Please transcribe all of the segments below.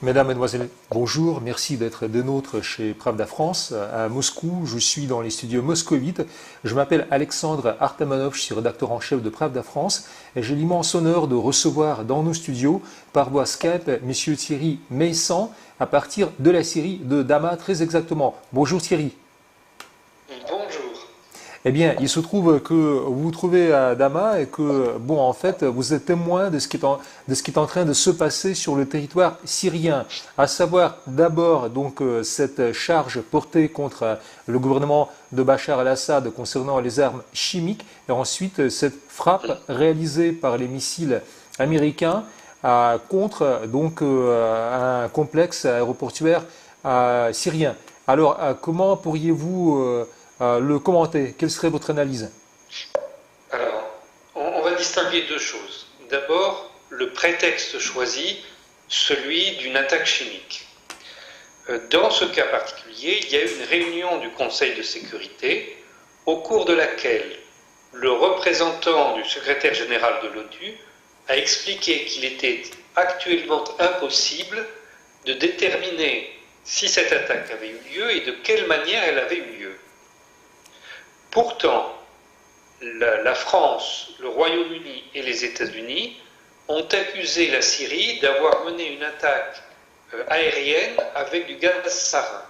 Mesdames, Mesdemoiselles, bonjour. Merci d'être des nôtres chez Pravda France à Moscou. Je suis dans les studios moscovites. Je m'appelle Alexandre Artamanov, je suis rédacteur en chef de Pravda France et j'ai l'immense honneur de recevoir dans nos studios par voie Skype Monsieur Thierry Meyssan à partir de la Syrie, de Dama très exactement. Bonjour Thierry. Bonjour. Eh bien, il se trouve que vous vous trouvez à Dama et que, bon, en fait, vous êtes témoin de ce qui est en train de se passer sur le territoire syrien, à savoir d'abord donc cette charge portée contre le gouvernement de Bachar el-Assad concernant les armes chimiques, et ensuite cette frappe réalisée par les missiles américains contre donc un complexe aéroportuaire syrien. Alors, comment pourriez-vous le commenter? Quelle serait votre analyse? Alors, on va distinguer deux choses. D'abord, le prétexte choisi, celui d'une attaque chimique. Dans ce cas particulier, il y a eu une réunion du Conseil de sécurité au cours de laquelle le représentant du secrétaire général de l'ONU a expliqué qu'il était actuellement impossible de déterminer si cette attaque avait eu lieu et de quelle manière elle avait eu lieu. Pourtant, la France, le Royaume-Uni et les États-Unis ont accusé la Syrie d'avoir mené une attaque aérienne avec du gaz sarin.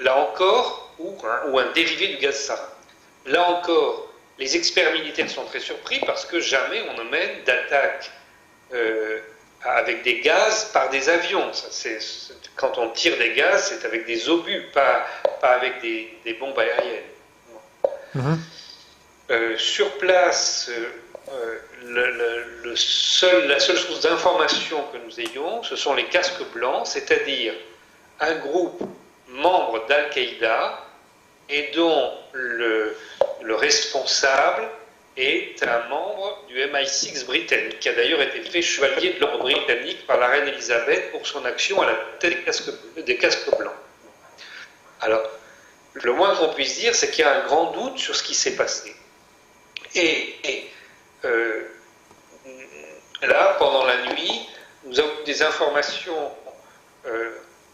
Là encore, ou un dérivé du gaz sarin. Là encore, les experts militaires sont très surpris parce que jamais on ne mène d'attaque avec des gaz par des avions. Quand on tire des gaz, c'est avec des obus, pas avec des bombes aériennes. Sur place, la seule source d'information que nous ayons, ce sont les casques blancs, c'est-à-dire un groupe membre d'Al-Qaïda et dont le responsable est un membre du MI6 britannique, qui a d'ailleurs été fait chevalier de l'ordre britannique par la reine Elisabeth pour son action à la tête des casques blancs. Alors, le moins qu'on puisse dire, c'est qu'il y a un grand doute sur ce qui s'est passé. Là, pendant la nuit, nous avons eu des informations,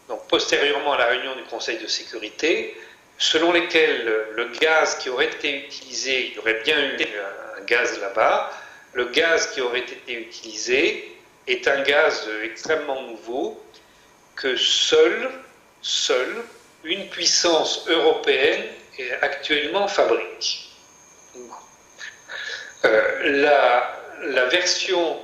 donc postérieurement à la réunion du Conseil de sécurité, selon lesquelles le gaz qui aurait été utilisé, il y aurait bien eu un gaz là-bas, le gaz qui aurait été utilisé est un gaz extrêmement nouveau que seule une puissance européenne actuellement fabrique. La version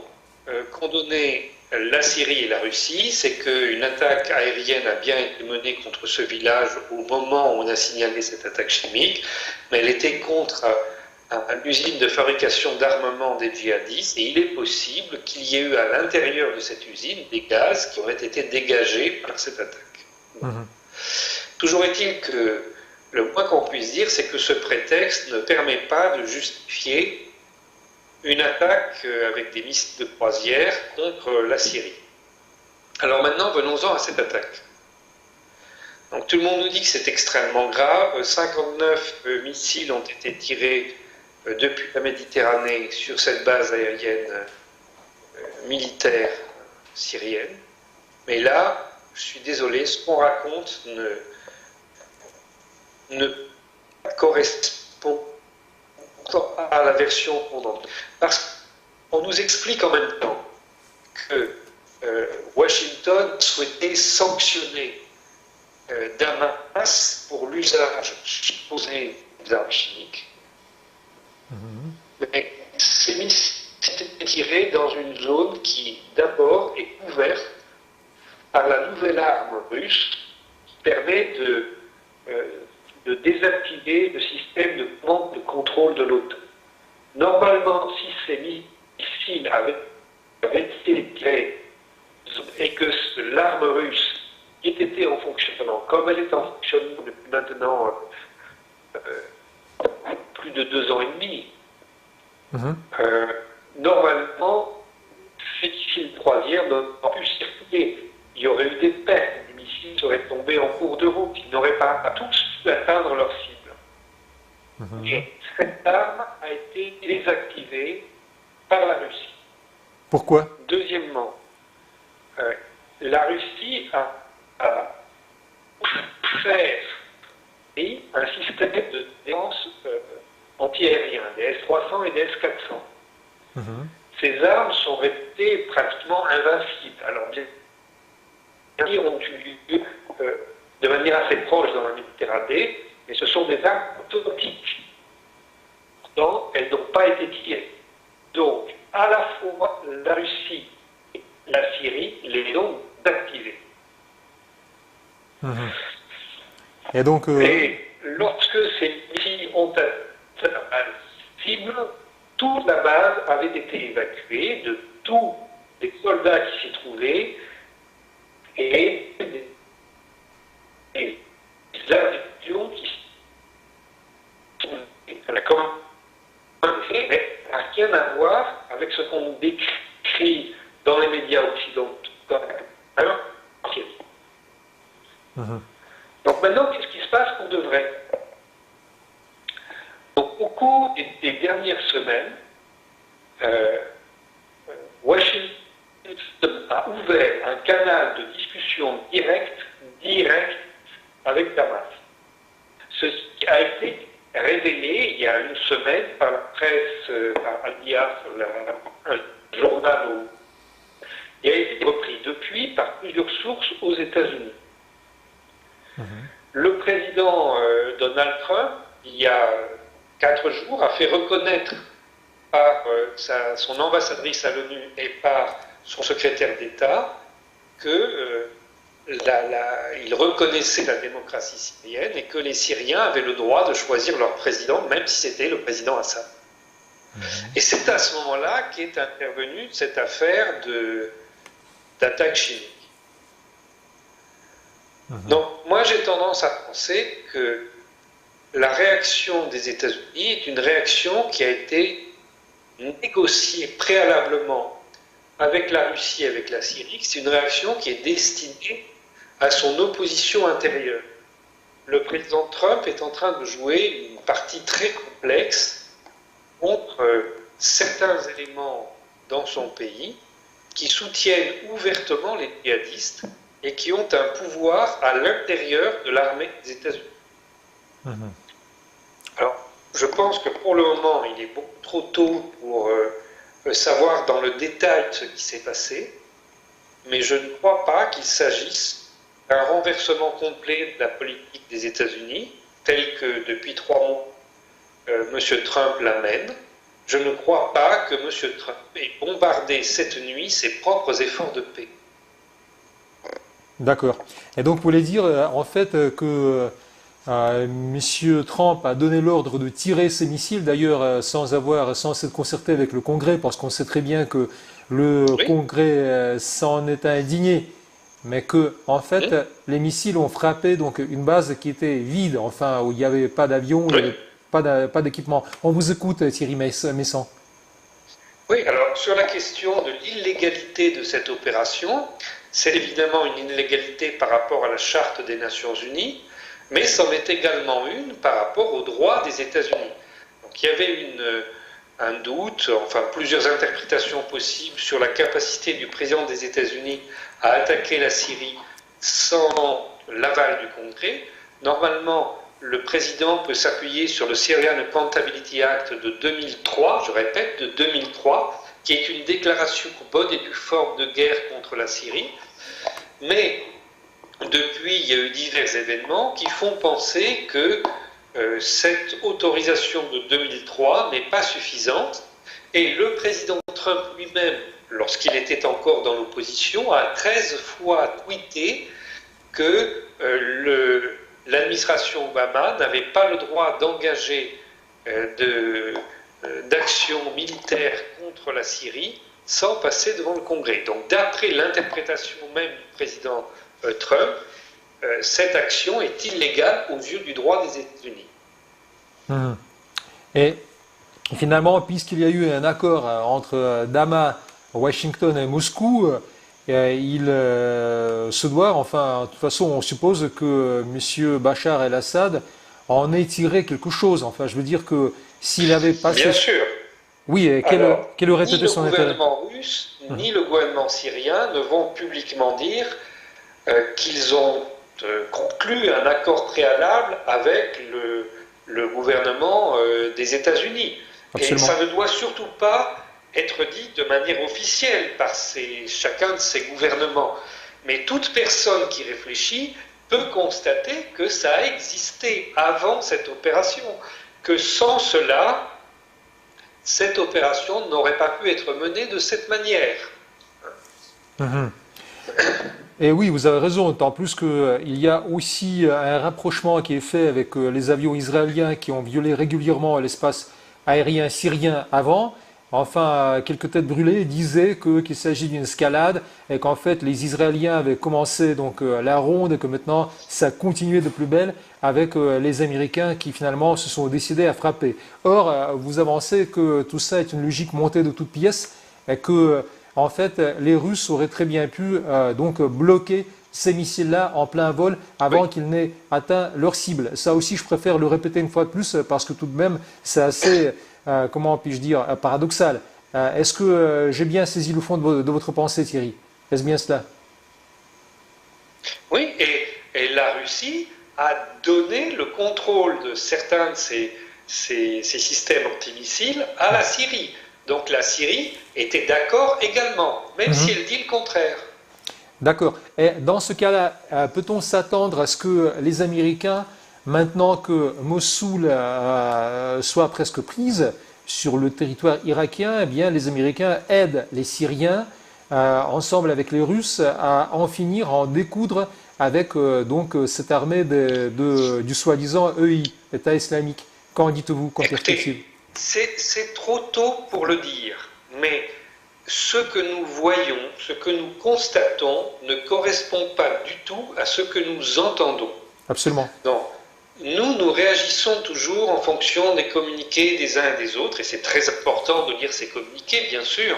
qu'ont donnée la Syrie et la Russie, c'est qu'une attaque aérienne a bien été menée contre ce village au moment où on a signalé cette attaque chimique, mais elle était contre l'usine de fabrication d'armement des djihadistes, et il est possible qu'il y ait eu à l'intérieur de cette usine des gaz qui auraient été dégagés par cette attaque. Toujours est-il que le moins qu'on puisse dire, c'est que ce prétexte ne permet pas de justifier une attaque avec des missiles de croisière contre la Syrie. Alors maintenant, venons-en à cette attaque. Donc tout le monde nous dit que c'est extrêmement grave. 59 missiles ont été tirés depuis la Méditerranée sur cette base aérienne militaire syrienne. Mais là, je suis désolé, ce qu'on raconte ne correspond à la version qu'on entend. Parce qu'on nous explique en même temps que Washington souhaitait sanctionner Damas pour l'usage supposé des armes chimiques. Mais ces missiles étaient tirés dans une zone qui, d'abord, est couverte par la nouvelle arme russe qui permet de désactiver le système de commande de contrôle de l'OTAN. Normalement, si ces missiles avaient été tirés et que l'arme russe était en fonctionnement, comme elle est en fonctionnement depuis maintenant plus de 2 ans et demi, normalement, ces missiles de croisière n'auraient pu circuler. Il y aurait eu des pertes, les missiles seraient tombés en cours de route, ils n'auraient pas tous pu atteindre leur cible. Et cette arme a été désactivée par la Russie. Pourquoi? Deuxièmement, la Russie a fait un système de défense anti-aérien, des S-300 et des S-400. Mhm. Ces armes sont réputées pratiquement invincibles. Alors, bien sûr, ont eu lieu de manière assez proche dans la Méditerranée, mais ce sont des armes automatiques. Pourtant, elles n'ont pas été tirées. Donc, à la fois la Russie et la Syrie les ont activées. Mhm. Et donc, Et lorsque ces missiles ont atteint la base cible, toute la base avait été évacuée de tous les soldats qui s'y trouvaient et les avions qui la commande n'a rien à voir avec ce qu'on décrit dans les médias occidentaux. Alors, donc maintenant, qu'est-ce qui se passe pour de vrai? Donc, au cours des dernières semaines, Washington a ouvert un canal de discussion direct avec Damas. Ceci a été révélé il y a une semaine par la presse, par Al-Diaf, un journal, et a été repris depuis par plusieurs sources aux États-Unis. Le président Donald Trump, il y a 4 jours, a fait reconnaître par son ambassadrice à l'ONU et par son secrétaire d'État que il reconnaissait la démocratie syrienne et que les Syriens avaient le droit de choisir leur président, même si c'était le président Assad. Et c'est à ce moment-là qu'est intervenue cette affaire d'attaque chimique. Donc, moi, j'ai tendance à penser que la réaction des États-Unis est une réaction qui a été négociée préalablement avec la Russie et avec la Syrie. C'est une réaction qui est destinée à son opposition intérieure. Le président Trump est en train de jouer une partie très complexe contre certains éléments dans son pays qui soutiennent ouvertement les djihadistes et qui ont un pouvoir à l'intérieur de l'armée des États-Unis. Alors, je pense que pour le moment, il est beaucoup trop tôt pour savoir dans le détail ce qui s'est passé, mais je ne crois pas qu'il s'agisse d'un renversement complet de la politique des États-Unis, tel que depuis 3 mois, M. Trump l'amène. Je ne crois pas que M. Trump ait bombardé cette nuit ses propres efforts de paix. d'accord. Et donc, vous voulez dire, en fait, que Monsieur Trump a donné l'ordre de tirer ces missiles, d'ailleurs, sans s'être concerté avec le Congrès, parce qu'on sait très bien que le Oui. Congrès s'en est indigné, mais que, en fait, les missiles ont frappé donc une base qui était vide, enfin, où il n'y avait pas d'avion, il n'y avait pas d'équipement. On vous écoute, Thierry Messon. Oui, alors sur la question de l'illégalité de cette opération, c'est évidemment une illégalité par rapport à la Charte des Nations Unies, mais c'en est également une par rapport aux droits des États-Unis. Donc il y avait un doute, enfin plusieurs interprétations possibles sur la capacité du président des États-Unis à attaquer la Syrie sans l'aval du Congrès. Normalement, le président peut s'appuyer sur le Syrian Accountability Act de 2003, je répète, de 2003, qui est une déclaration bonne et due forme de guerre contre la Syrie. Mais depuis, il y a eu divers événements qui font penser que cette autorisation de 2003 n'est pas suffisante. Et le président Trump lui-même, lorsqu'il était encore dans l'opposition, a 13 fois tweeté que l'administration Obama n'avait pas le droit d'engager d'actions militaires contre la Syrie sans passer devant le Congrès. Donc d'après l'interprétation même du président Trump, cette action est illégale aux yeux du droit des États-Unis. Et finalement, puisqu'il y a eu un accord entre Damas, Washington et Moscou, il se doit, enfin, de toute façon, on suppose que M. Bachar el-Assad en ait tiré quelque chose. Enfin, je veux dire que s'il avait passé... Bien sûr. Oui, et Alors, quel aurait ni été le son intérêt? gouvernement russe, Mhm. ni le gouvernement syrien ne vont publiquement dire qu'ils ont conclu un accord préalable avec le gouvernement des États-Unis. Et Absolument. ça ne doit surtout pas être dit de manière officielle par chacun de ces gouvernements. Mais toute personne qui réfléchit peut constater que ça a existé avant cette opération, que sans cela, cette opération n'aurait pas pu être menée de cette manière. Mhm. Et oui, vous avez raison, d'autant plus qu'il y a aussi un rapprochement qui est fait avec les avions israéliens qui ont violé régulièrement l'espace aérien syrien avant. Enfin, quelques têtes brûlées disaient qu'il s'agit d'une escalade et qu'en fait les Israéliens avaient commencé donc la ronde et que maintenant ça continuait de plus belle avec les Américains qui finalement se sont décidés à frapper. Or, vous avancez que tout ça est une logique montée de toutes pièces et que en fait, les Russes auraient très bien pu donc bloquer ces missiles-là en plein vol avant Oui. qu'ils n'aient atteint leur cible. Ça aussi, je préfère le répéter une fois de plus parce que tout de même, c'est assez, comment puis-je dire, paradoxal. Est-ce que j'ai bien saisi le fond de votre pensée, Thierry? Est-ce bien cela? Oui, et la Russie a donné le contrôle de certains de ces systèmes antimissiles à la Syrie. Donc la Syrie était d'accord également, même si Mhm. elle dit le contraire. D'accord. Et dans ce cas-là, peut-on s'attendre à ce que les Américains, maintenant que Mossoul soit presque prise sur le territoire irakien, eh bien, les Américains aident les Syriens, ensemble avec les Russes, à en finir, à en découdre avec donc cette armée du soi-disant EI, État islamique. Qu'en dites-vous comme perspective? Écoutez, c'est trop tôt pour le dire, mais ce que nous voyons, ce que nous constatons ne correspond pas du tout à ce que nous entendons. Absolument. Donc, nous réagissons toujours en fonction des communiqués des uns et des autres, et c'est très important de lire ces communiqués, bien sûr,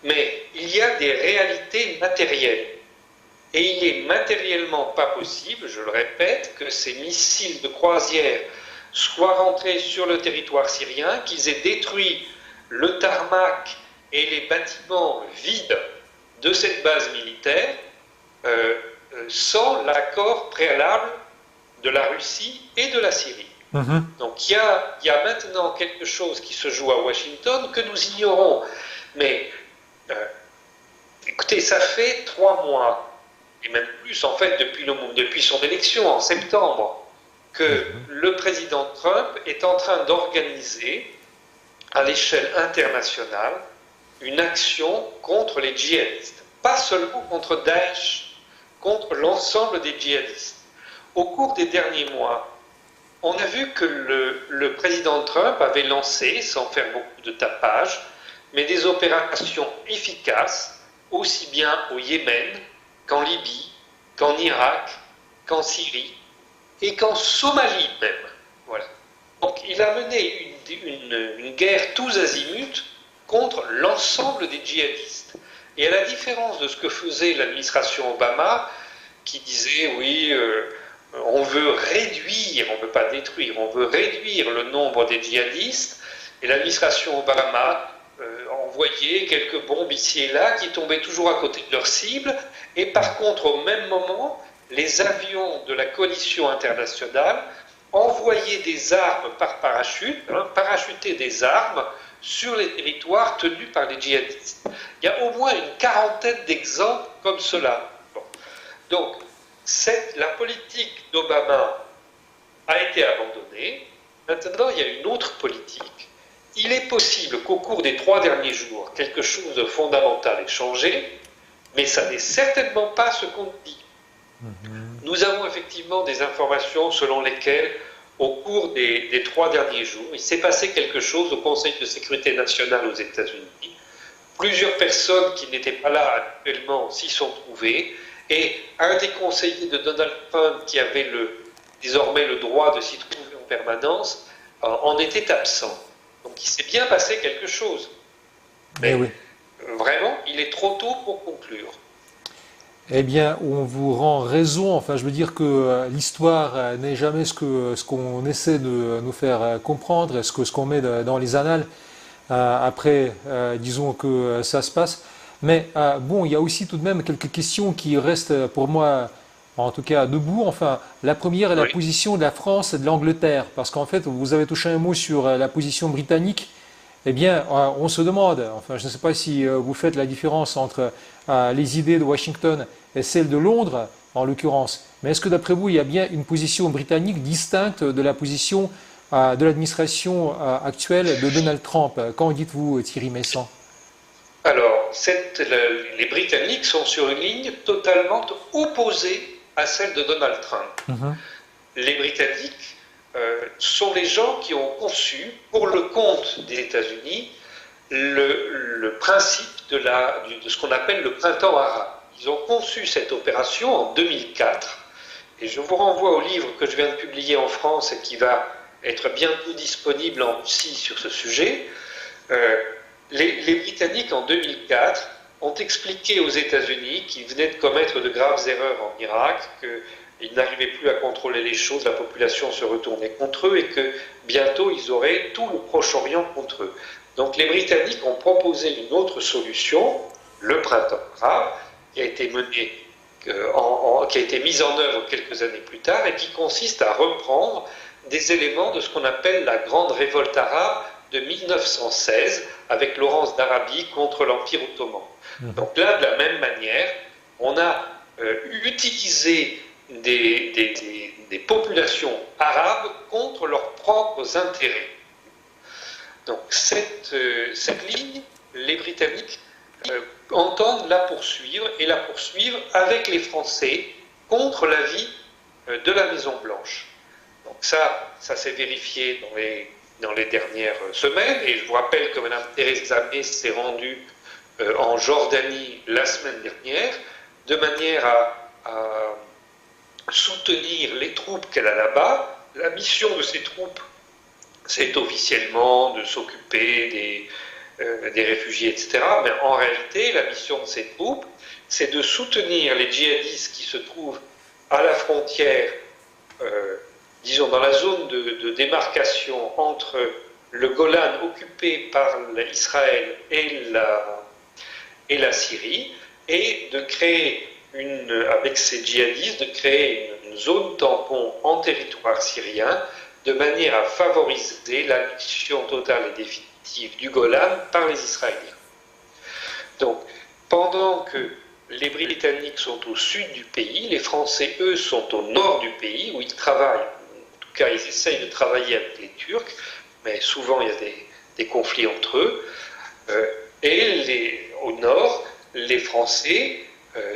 mais il y a des réalités matérielles. Et il est matériellement pas possible, je le répète, que ces missiles de croisière soient rentrés sur le territoire syrien, qu'ils aient détruit le tarmac et les bâtiments vides de cette base militaire euh, sans l'accord préalable de la Russie et de la Syrie. Mhm. Donc il y a maintenant quelque chose qui se joue à Washington que nous ignorons. Mais euh, écoutez, ça fait 3 mois, et même plus en fait depuis son élection en septembre, que le président Trump est en train d'organiser à l'échelle internationale une action contre les djihadistes. Pas seulement contre Daesh, contre l'ensemble des djihadistes. Au cours des derniers mois, on a vu que le président Trump avait lancé, sans faire beaucoup de tapage, mais des opérations efficaces, aussi bien au Yémen qu'en Libye, qu'en Irak, qu'en Syrie et qu'en Somalie même. Voilà. Donc il a mené une guerre tous azimuts contre l'ensemble des djihadistes. Et à la différence de ce que faisait l'administration Obama, qui disait oui, on veut réduire, on ne veut pas détruire, on veut réduire le nombre des djihadistes, et l'administration Obama envoyait quelques bombes ici et là qui tombaient toujours à côté de leur cible, et par contre au même moment, les avions de la coalition internationale envoyaient des armes par parachute, parachutaient des armes sur les territoires tenus par les djihadistes. Il y a au moins une quarantaine d'exemples comme cela. Bon. Donc, la politique d'Obama a été abandonnée. Maintenant, il y a une autre politique. Il est possible qu'au cours des 3 derniers jours, quelque chose de fondamental ait changé, mais ça n'est certainement pas ce qu'on dit. Nous avons effectivement des informations selon lesquelles, au cours des 3 derniers jours, il s'est passé quelque chose au Conseil de sécurité nationale aux États-Unis. Plusieurs personnes qui n'étaient pas là actuellement s'y sont trouvées, et un des conseillers de Donald Trump, qui avait désormais le droit de s'y trouver en permanence, en était absent. Donc il s'est bien passé quelque chose. Eh Mais oui. vraiment, il est trop tôt pour conclure. Eh bien, on vous rend raison. Enfin, je veux dire que l'histoire n'est jamais ce qu'on essaie de nous faire comprendre, ce qu'on met dans les annales. après, disons que ça se passe. Mais bon, il y a aussi tout de même quelques questions qui restent pour moi, en tout cas, debout. Enfin, la première est la Oui. position de la France et de l'Angleterre, parce qu'en fait, vous avez touché un mot sur la position britannique. Eh bien, on se demande, enfin, je ne sais pas si vous faites la différence entre les idées de Washington et celles de Londres, en l'occurrence, mais est-ce que d'après vous, il y a bien une position britannique distincte de la position de l'administration actuelle de Donald Trump? Qu'en dites-vous, Thierry Messant? Alors, les Britanniques sont sur une ligne totalement opposée à celle de Donald Trump. Mhm. Les Britanniques sont les gens qui ont conçu, pour le compte des États-Unis, le principe de ce qu'on appelle le printemps arabe. Ils ont conçu cette opération en 2004, et je vous renvoie au livre que je viens de publier en France et qui va être bientôt disponible en Russie sur ce sujet. Les Britanniques, en 2004, ont expliqué aux États-Unis qu'ils venaient de commettre de graves erreurs en Irak, qu'ils n'arrivaient plus à contrôler les choses, la population se retournait contre eux et que bientôt ils auraient tout le Proche-Orient contre eux. Donc les Britanniques ont proposé une autre solution, le printemps arabe, qui a été mise en œuvre quelques années plus tard et qui consiste à reprendre des éléments de ce qu'on appelle la grande révolte arabe de 1916 avec Laurence d'Arabie contre l'Empire ottoman. Donc là, de la même manière, on a utilisé des populations arabes contre leurs propres intérêts. Donc cette ligne, les Britanniques entendent la poursuivre et la poursuivre avec les Français contre l'avis de la Maison-Blanche. Donc ça s'est vérifié dans les dernières semaines, et je vous rappelle que Mme Theresa May s'est rendue en Jordanie la semaine dernière, de manière à soutenir les troupes qu'elle a là-bas. La mission de ces troupes, c'est officiellement de s'occuper des réfugiés, etc. Mais en réalité, la mission de ces troupes, c'est de soutenir les djihadistes qui se trouvent à la frontière, disons dans la zone de démarcation entre le Golan occupé par Israël et la Syrie, et de créer avec ces djihadistes, de créer une zone tampon en territoire syrien, de manière à favoriser l'annexion totale et définitive du Golan par les Israéliens. Donc, pendant que les Britanniques sont au sud du pays, les Français, eux, sont au nord du pays, où ils travaillent. En tout cas, ils essayent de travailler avec les Turcs, mais souvent, il y a des conflits entre eux. Au nord, les Français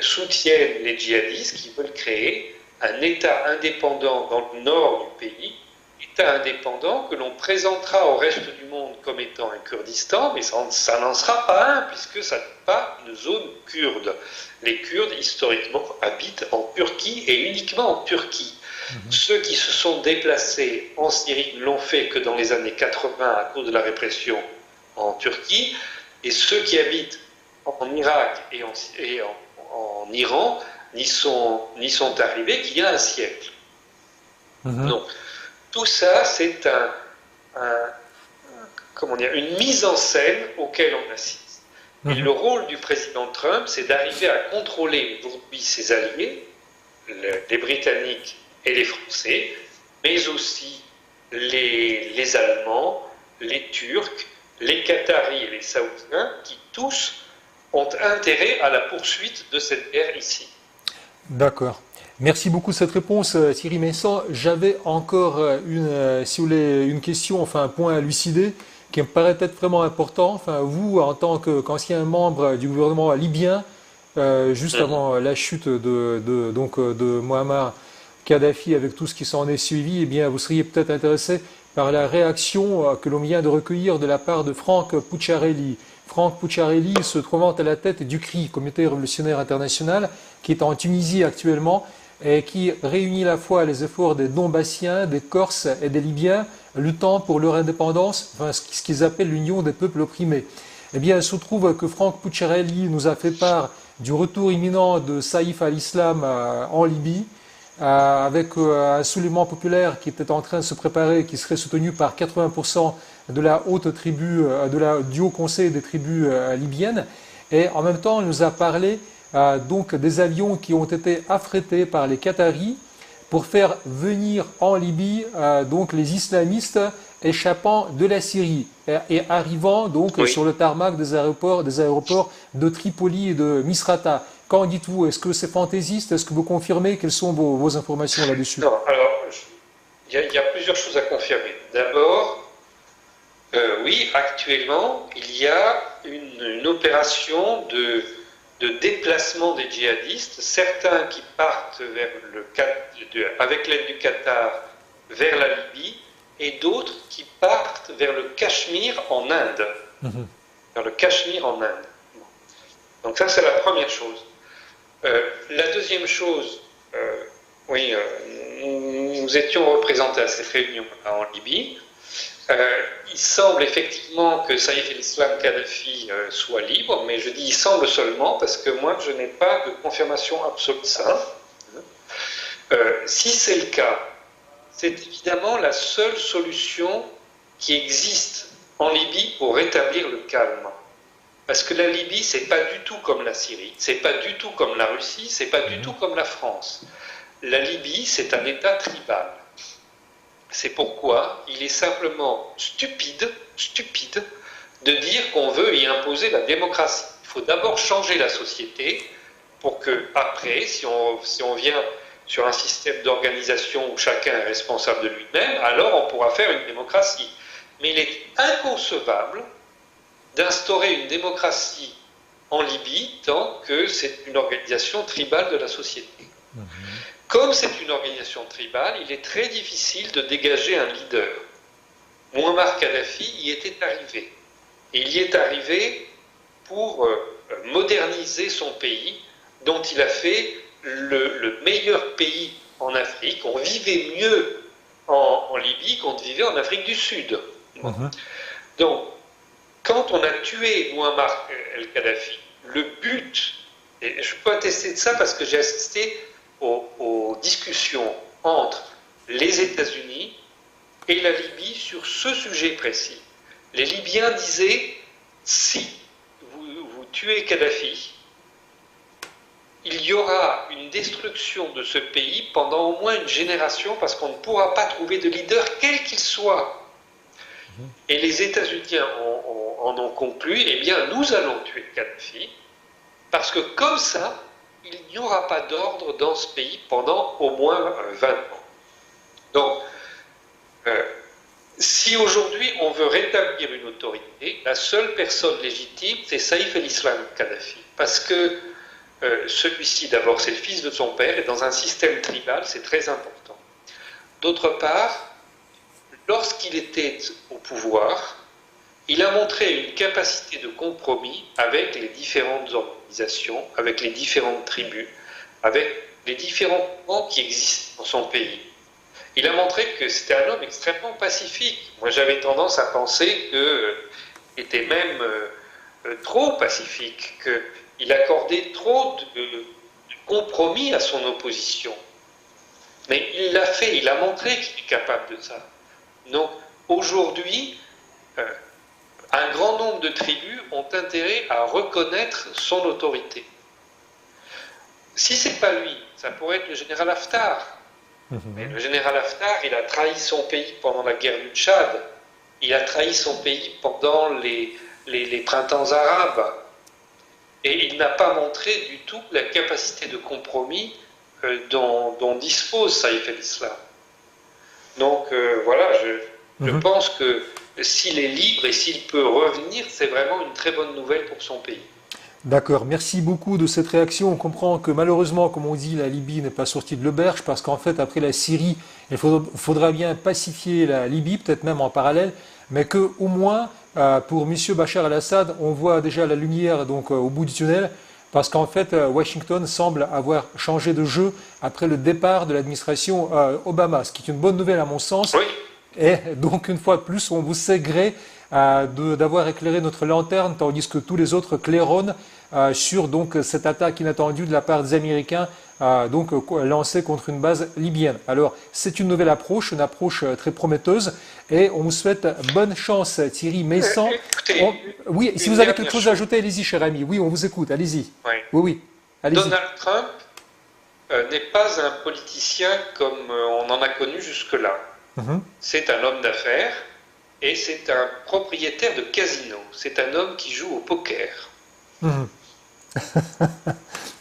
soutiennent les djihadistes qui veulent créer un État indépendant dans le nord du pays, État indépendant que l'on présentera au reste du monde comme étant un Kurdistan, mais ça n'en sera pas un, puisque ça n'est pas une zone kurde. Les Kurdes, historiquement, habitent en Turquie et uniquement en Turquie. Ceux qui se sont déplacés en Syrie ne l'ont fait que dans les années 80 à cause de la répression en Turquie, et ceux qui habitent en Irak et en Iran n'y sont arrivés qu'il y a un siècle. Donc, tout ça, c'est une mise en scène auquel on assiste. Et le rôle du président Trump, c'est d'arriver à contrôler aujourd'hui ses alliés, les Britanniques et les Français, mais aussi les Allemands, les Turcs, les Qataris et les Saoudiens, qui tous ont intérêt à la poursuite de cette guerre ici. D'accord. Merci beaucoup de cette réponse, Thierry Messant. J'avais encore si vous voulez, une question, enfin un point à lucider, qui me paraît être vraiment important. Enfin, vous, en tant qu'ancien membre du gouvernement libyen, juste avant la chute de Muammar Kadhafi, avec tout ce qui s'en est suivi, eh bien, vous seriez peut-être intéressé par la réaction que l'on vient de recueillir de la part de Franck Pucciarelli. Franck Pucciarelli se trouvant à la tête du CRI, Comité révolutionnaire international, qui est en Tunisie actuellement, et qui réunit à la fois les efforts des Donbassiens, des Corses et des Libyens, luttant pour leur indépendance, enfin, ce qu'ils appellent l'union des peuples opprimés. Eh bien, il se trouve que Franck Pucciarelli nous a fait part du retour imminent de Saïf al-Islam en Libye, avec un soulèvement populaire qui était en train de se préparer, qui serait soutenu par 80% de la haute tribu, du haut conseil des tribus libyennes. Et en même temps, il nous a parlé donc des avions qui ont été affrétés par les Qataris pour faire venir en Libye donc les islamistes échappant de la Syrie et arrivant donc sur le tarmac des aéroports de Tripoli et de Misrata. Qu'en dites-vous? Est-ce que c'est fantaisiste? Est-ce que vous confirmez? Quelles sont vos informations là-dessus? Non, alors, il y a plusieurs choses à confirmer. D'abord, oui, actuellement, il y a une opération de déplacement des djihadistes, certains qui partent avec l'aide du Qatar vers la Libye, et d'autres qui partent vers le Cachemire en Inde. Vers le Cachemire en Inde. Donc ça, c'est la première chose. La deuxième chose, oui, nous étions représentés à cette réunion en Libye. Il semble effectivement que Saïf el-Islam Kadhafi soit libre, mais je dis il semble seulement parce que moi je n'ai pas de confirmation absolue de ça. Si c'est le cas, c'est évidemment la seule solution qui existe en Libye pour rétablir le calme. Parce que la Libye, c'est pas du tout comme la Syrie, c'est pas du tout comme la Russie, c'est pas du tout comme la France. La Libye, c'est un État tribal. C'est pourquoi il est simplement stupide de dire qu'on veut y imposer la démocratie. Il faut d'abord changer la société pour que, après, si on vient sur un système d'organisation où chacun est responsable de lui-même, alors on pourra faire une démocratie. Mais il est inconcevable d'instaurer une démocratie en Libye tant que c'est une organisation tribale de la société. Comme c'est une organisation tribale, il est très difficile de dégager un leader. Muammar Kadhafi y était arrivé. Et il y est arrivé pour moderniser son pays, dont il a fait le meilleur pays en Afrique. On vivait mieux en Libye qu'on ne vivait en Afrique du Sud. Donc, quand on a tué Muammar el-Kadhafi, le but, et je peux attester de ça parce que j'ai assisté aux discussions entre les États-Unis et la Libye sur ce sujet précis. Les Libyens disaient, si vous tuez Kadhafi, il y aura une destruction de ce pays pendant au moins une génération parce qu'on ne pourra pas trouver de leader quel qu'il soit. Et les États-Unis en ont conclu, eh bien nous allons tuer Kadhafi parce que comme ça, il n'y aura pas d'ordre dans ce pays pendant au moins 20 ans. Donc, si aujourd'hui on veut rétablir une autorité, la seule personne légitime, c'est Saïf el-Islam Kadhafi. Parce que celui-ci, d'abord, c'est le fils de son père, et dans un système tribal, c'est très important. D'autre part, lorsqu'il était au pouvoir, il a montré une capacité de compromis avec les différentes organisations, avec les différentes tribus, avec les différents camps qui existent dans son pays. Il a montré que c'était un homme extrêmement pacifique. Moi, j'avais tendance à penser qu'il était même trop pacifique, qu'il accordait trop de compromis à son opposition. Mais il l'a fait, il a montré qu'il est capable de ça. Donc, aujourd'hui, un grand nombre de tribus ont intérêt à reconnaître son autorité. Si ce n'est pas lui, ça pourrait être le général Haftar. Mais le général Haftar, il a trahi son pays pendant la guerre du Tchad. Il a trahi son pays pendant les printemps arabes. Et il n'a pas montré du tout la capacité de compromis dont dispose Saïf el-Islam. Donc voilà, je pense que s'il est libre et s'il peut revenir, c'est vraiment une très bonne nouvelle pour son pays. D'accord, merci beaucoup de cette réaction. On comprend que malheureusement, comme on dit, la Libye n'est pas sortie de l'auberge parce qu'en fait, après la Syrie, il faudra bien pacifier la Libye, peut-être même en parallèle, mais qu'au moins, pour M. Bachar el-Assad, on voit déjà la lumière donc, au bout du tunnel parce qu'en fait, Washington semble avoir changé de jeu après le départ de l'administration Obama, ce qui est une bonne nouvelle à mon sens. Oui. Et donc, une fois de plus, on vous sait gré d'avoir éclairé notre lanterne, tandis que tous les autres claironnent sur donc, cette attaque inattendue de la part des Américains lancé contre une base libyenne. Alors, c'est une nouvelle approche, une approche très prometteuse, et on vous souhaite bonne chance, Thierry Meyssan. Oui, si vous avez quelque chose à ajouter, allez-y, cher ami. Oui, on vous écoute, allez-y. Oui. Oui, allez-y. Donald Trump n'est pas un politicien comme on en a connu jusque-là. C'est un homme d'affaires et c'est un propriétaire de casino. C'est un homme qui joue au poker.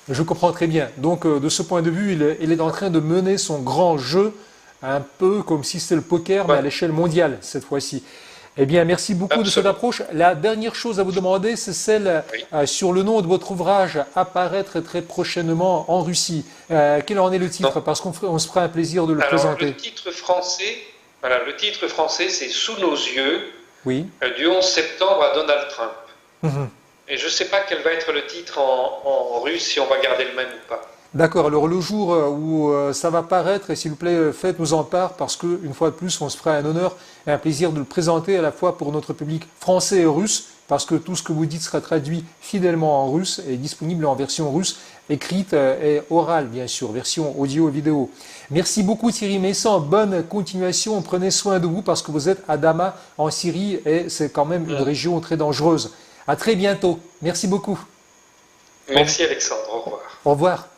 Je comprends très bien. Donc, de ce point de vue, il est en train de mener son grand jeu, un peu comme si c'était le poker, mais à l'échelle mondiale, cette fois-ci. Eh bien, merci beaucoup de cette approche. La dernière chose à vous demander, c'est celle sur le nom de votre ouvrage, apparaître très prochainement en Russie. Quel en est le titre? Parce qu'on se fera un plaisir de le présenter. Le titre français, c'est Sous nos yeux, oui. Du 11 septembre à Donald Trump. Et je ne sais pas quel va être le titre en russe, si on va garder le même ou pas. D'accord, alors le jour où ça va paraître, s'il vous plaît, faites-nous en part, parce qu'une fois de plus, on se fera un honneur et un plaisir de le présenter à la fois pour notre public français et russe, parce que tout ce que vous dites sera traduit fidèlement en russe et disponible en version russe, écrite et orale, bien sûr, version audio et vidéo. Merci beaucoup Thierry Meyssan, bonne continuation, prenez soin de vous, parce que vous êtes à Damas, en Syrie, et c'est quand même une région très dangereuse. À très bientôt, merci beaucoup. Merci Alexandre, au revoir. Au revoir.